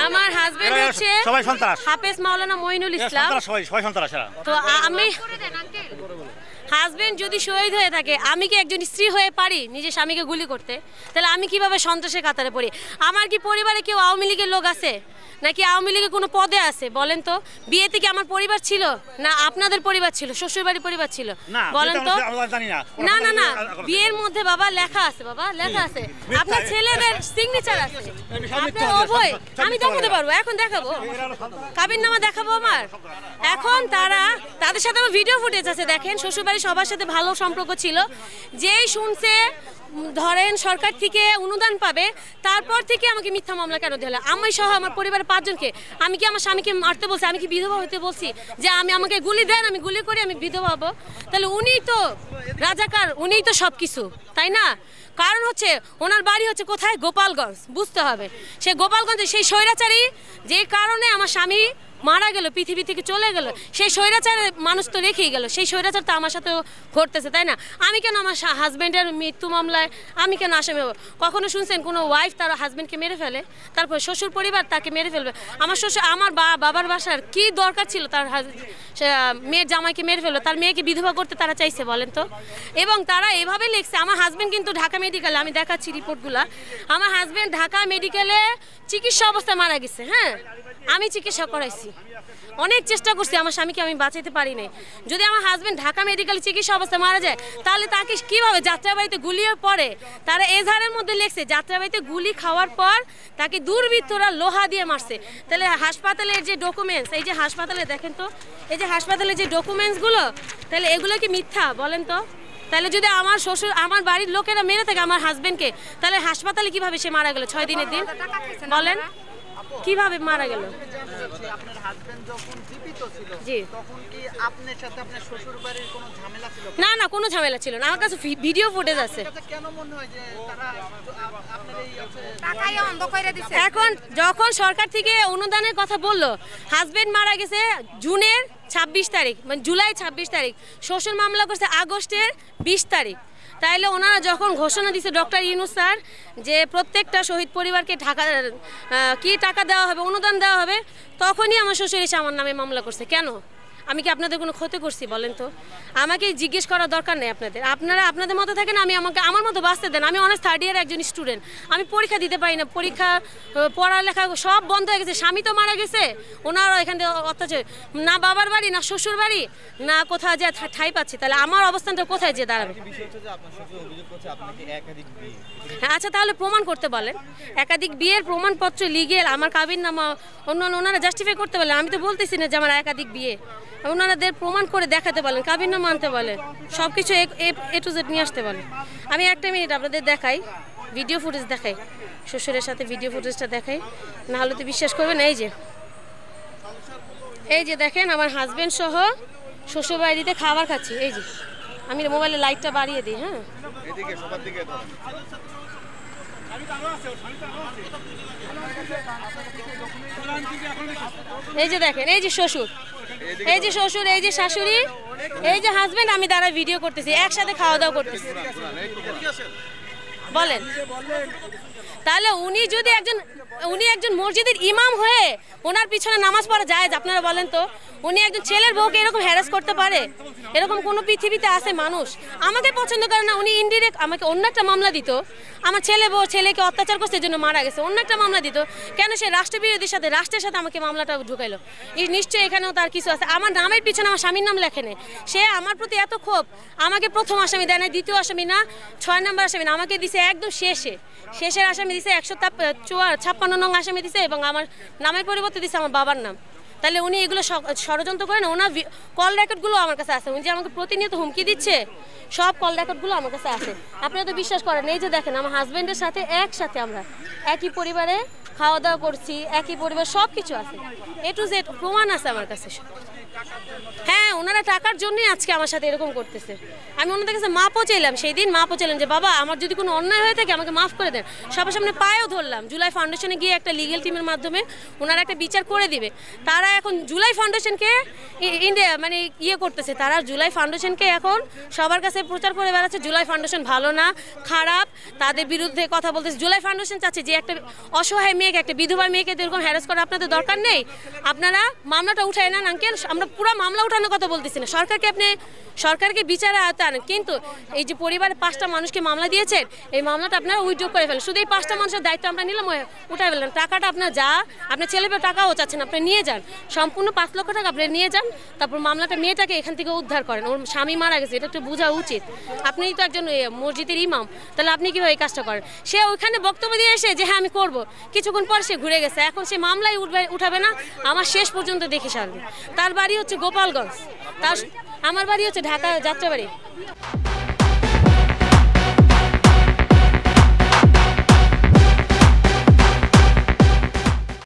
আমার হাজবেন্ড হচ্ছে সবাই সন্ত্রাস, হাফেজ মাওলানা মঈনুল ইসলাম। সবাই সন্ত্রাস। তো আমি হাজবেন্ড যদি শহীদ হয়ে থাকে, আমি কি একজন স্ত্রী হয়ে পারি নিজের স্বামীকে গুলি করতে? তাহলে আমি কিভাবে সন্ত্রাসের কাতারে পড়ি? আমার কি পরিবারে কেউ আওয়ামী লীগের লোক আছে নাকি আওয়ামী লীগের কোনো পদে আছে বলেন তো? বিয়েতে কি আমার পরিবার ছিল না আপনাদের পরিবার ছিল, শ্বশুরবাড়ির পরিবার ছিল বলেন তো? না না না, বিয়ের মধ্যে বাবা লেখা আছে, বাবা লেখা আছে, আপনার ছেলেদের সিগনেচার আছে, আপনার অভয় আমি দেখাতে পারবো, এখন দেখাবো, কাবিননামা দেখাবো আমার। এখন তাদের সাথে আমার ভিডিও ফুটেজ আছে, দেখেন শ্বশুরবাড়ির সবার সাথে ভালো সম্পর্ক ছিল। যেই শুনছে ধরেন সরকার থেকে অনুদান পাবে, তারপর থেকে আমাকে মিথ্যা মামলা কেন দিল? আমি সহ আমার পরিবারের 5 জনকে আমি কি আমার স্বামীকে মারতে বলছি? আমি কি বিধবা হতে বলছি যে আমাকে গুলি দেন, আমি গুলি করি, আমি বিধবা হবো? তাহলে উনিই তো রাজাকার, উনিই তো সব কিছু, তাই না? কারণ হচ্ছে ওনার বাড়ি হচ্ছে কোথায়? গোপালগঞ্জ, বুঝতে হবে। সে গোপালগঞ্জে সেই স্বৈরাচারী যে কারণে আমার স্বামী মারা গেল, পৃথিবী থেকে চলে গেল, সেই স্বৈরাচারের মানুষ তো রেখেই গেল, সেই স্বৈরাচার তো আমার সাথেও ঘটতেছে, তাই না? আমি কেন আমার হাজব্যান্ডের মৃত্যু মামলায় আমি কেন আসামি হবো? কখনো শুনছেন কোনো ওয়াইফ তার হাজব্যান্ডকে মেরে ফেলে, তারপর শ্বশুর পরিবার তাকে মেরে ফেলবে? আমার আমার বাবার বাসার কি দরকার ছিল তার মেয়ের জামাইকে মেরে ফেলবে? তার মেয়েকে বিধবা করতে তারা চাইছে বলেন তো? এবং তারা এভাবে লিখছে। আমার হাজব্যান্ড কিন্তু ঢাকা মেডিকেলে, আমি দেখাচ্ছি রিপোর্টগুলো, আমার হাজব্যান্ড ঢাকা মেডিকেলে চিকিৎসা অবস্থায় মারা গেছে। হ্যাঁ, আমি চিকিৎসা করাইছি, অনেক চেষ্টা করছি, আমার স্বামীকে আমি বাঁচাতে পারি নাই। যদি আমার হাজব্যান্ড ঢাকা মেডিকেল চিকিৎসা অবস্থায় মারা যায়, তাহলে তাকে কিভাবে যাত্রাবাড়িতে গুলিয়ে পড়ে? তারা এজাহারের মধ্যে লিখছে যাত্রাবাড়িতে গুলি খাওয়ার পর তাকে দুর্বৃত্তরা লোহা দিয়ে মারছে। তাহলে হাসপাতালের যে ডকুমেন্টস, এই যে হাসপাতালে দেখেন তো, এই যে হাসপাতালের যে ডকুমেন্টসগুলো, তাহলে এগুলো কি মিথ্যা বলেন তো? তাহলে যদি আমার শ্বশুর আমার বাড়ির লোকেরা মেরে থাকে আমার হাজব্যান্ডকে, তাহলে হাসপাতালে কিভাবে সে মারা গেল 6 দিনের দিন? বলেন কিভাবে মারা গেল? আপনার হাজবেন্ড যখন জীবিত ছিল তখন কি আপনার সাথে আপনার শ্বশুর বাড়ির কোনো ঝামেলা ছিল? না না, কোনো ঝামেলা ছিল না, আমার কাছে ভিডিও ফুটেজ আছে। কেন মনে হয় যে তারা আপনার এই টাকাই অন্ধ কইরা দিছে? এখন যখন সরকার থেকে অনুদানের কথা বললো, হাজবেন্ড মারা গেছে জুনের 26 তারিখ, মানে জুলাই 26 তারিখ, শ্বশুর মামলা করছে আগস্টের 20 তারিখ। তাইলে ওনারা যখন ঘোষণা দিছে ডক্টর ইউনূস স্যার যে প্রত্যেকটা শহীদ পরিবারকে টাকা দেওয়া হবে, অনুদান দেওয়া হবে, তখনই আমার শ্বশুর এসে আমার নামে মামলা করছে। কেন? আমি কি আপনাদের কোনো ক্ষতি করছি বলেন তো? আমাকে জিজ্ঞেস করার দরকার নেই আপনাদের। আপনারা আপনাদের মতো থাকেন, আমাকে আমার মতো বাঁচতে দেন। আমি অনার্স 3rd ইয়ার একজন স্টুডেন্ট, আমি পরীক্ষা দিতে পারি না, পড়ালেখা সব বন্ধ হয়ে গেছে। স্বামী তো মারা গেছে, ওনারা এখান থেকে অত্যাচার, না বাবার বাড়ি না শ্বশুর বাড়ি না কোথাও যে ঠাই পাচ্ছি, তাহলে আমার অবস্থানটা কোথায় যে দাঁড়াবে? আচ্ছা, তাহলে প্রমাণ করতে বলেন, একাধিক বিয়ের প্রমাণপত্র লিগেল, আমার কাবিননামা, অন্যান্য ওনারা জাস্টিফাই করতে বলেন। আমি তো বলতেছি না যে আমার একাধিক বিয়ে, ওনারাদের প্রমাণ করে দেখাতে বলেন, কাবিননামা আনতে বলেন, সব কিছু এ টু জেড নিয়ে আসতে বলেন। আমি একটা মিনিট আপনাদের দেখাই, ভিডিও ফুটেজ দেখাই, শ্বশুরের সাথে ভিডিও ফুটেজটা দেখাই, না হলে তো বিশ্বাস করবেন। এই যে দেখেন আমার হাজব্যান্ড সহ শ্বশুরবাড়িতে খাবার খাচ্ছি। এই যে আমি মোবাইলে লাইটটা বাড়িয়ে দিই। হ্যাঁ, এই যে দেখেন, এই যে শ্বশুর, এই যে শ্বশুর, এই যে শাশুড়ি, এই যে হাজবেন্ড, আমি দ্বারা ভিডিও করতেছি, একসাথে খাওয়া দাওয়া করতেছি। বলেন, তাহলে উনি একজন মসজিদের ইমাম হয়ে ওনার পিছনে নামাজ পড়া যায়? আপনারা বলেন তো, উনি একজন ছেলের বউকে এরকম হ্যারাস করতে পারে? এরকম কোনো পৃথিবীতে আছে মানুষ? আমাকে পছন্দ করে না, উনি ইনডিরেক্ট আমাকে অন্য একটা মামলা দিত, আমার ছেলেকে অত্যাচার করছে জন্য মারা গেছে, অন্য একটা মামলা দিত কেন? সে রাষ্ট্রবিরোধীর সাথে, রাষ্ট্রের সাথে আমাকে মামলাটা ঢুকাইলো। নিশ্চয়ই এখানেও তার কিছু আছে। আমার নামের পিছনে আমার স্বামীর নাম লেখে নেই, সে আমার প্রতি এত ক্ষোভ, আমাকে প্রথম আসামি দেয় না, দ্বিতীয় আসামি না, 6 নম্বর আসামি না, আমাকে দিছে একদম শেষের আসামি দিছে, 156 নং আসামি দিছে, এবং আমার নামের পরিবর্তে দিছে আমার বাবার নাম। তাহলে উনি এগুলো ষড়যন্ত্র করেন। ওনার কল রেকর্ডগুলো আমার কাছে আছে, উনি যে আমাকে প্রতিনিয়ত হুমকি দিচ্ছে, সব কল রেকর্ডগুলো আমার কাছে আছে। আপনারা তো বিশ্বাস করেন, এই যে দেখেন আমার হাজব্যান্ডের সাথে একসাথে আমরা একই পরিবারে খাওয়া দাওয়া করছি, একই পরিবার, সব কিছু আছে, এ টু জেড প্রমাণ আছে আমার কাছে। হ্যাঁ, ওনারা টাকার জন্যই আজকে আমার সাথে এরকম করতেছে। আমি ওনাদের কাছে মাপও চাইলাম, সেই দিন মাপও চাইলাম যে বাবা আমার যদি কোনো অন্যায় হয়ে থাকে আমাকে মাফ করে দেন। সবার সামনে পায়েও ধরলাম। জুলাই ফাউন্ডেশনে গিয়ে একটা লিগ্যাল টিমের মাধ্যমে ওনারা একটা বিচার করে দিবে। তারা এখন জুলাই ফাউন্ডেশনকে মানে করতেছে, তারা জুলাই ফাউন্ডেশনকে এখন সবার কাছে প্রচার করে বেড়াচ্ছে জুলাই ফাউন্ডেশন ভালো না, খারাপ, তাদের বিরুদ্ধে কথা বলতেছে। জুলাই ফাউন্ডেশন চাচ্ছে যে একটা অসহায় মেয়েকে, একটা বিধবা মেয়েকে এরকম হ্যারাস করা আপনাদের দরকার নেই, আপনারা মামলাটা উঠায় নেন আঙ্কেল। আমরা পুরো মামলা উঠানোর কথা বলতেছি না, সরকারকে বিচারে আওতা আনেন। কিন্তু এই যে পরিবারের 5টা মানুষকে মামলা দিয়েছেন, এই মামলাটা আপনারা উইথড্র করে ফেলেন। শুধু এই 5টা মানুষের দায়িত্ব আমরা নিলাম, উঠাই ফেললেন। টাকাটা আপনার আপনার ছেলে পেয়ে টাকাও চাচ্ছেন, আপনি নিয়ে যান, সম্পূর্ণ 5 লক্ষ টাকা আপনি নিয়ে যান। তারপর মামলাটা মেয়েটাকে এখান থেকে উদ্ধার করেন। ওর স্বামী মারা গেছে, এটা একটু বোঝা উচিত। আপনিই তো একজন মসজিদের ইমাম, তাহলে আপনি কীভাবে এই কাজটা করেন? সে ওইখানে বক্তব্য দিয়ে এসে যে হ্যাঁ আমি করবো, কিছুক্ষণ পর সে ঘুরে গেছে। এখন সে মামলায় উঠাবে না, আমার শেষ পর্যন্ত দেখে সারবে। তার বাড়ি হচ্ছে গোপালগঞ্জ, আমার বাড়ি হচ্ছে ঢাকা যাত্রাবাড়ি।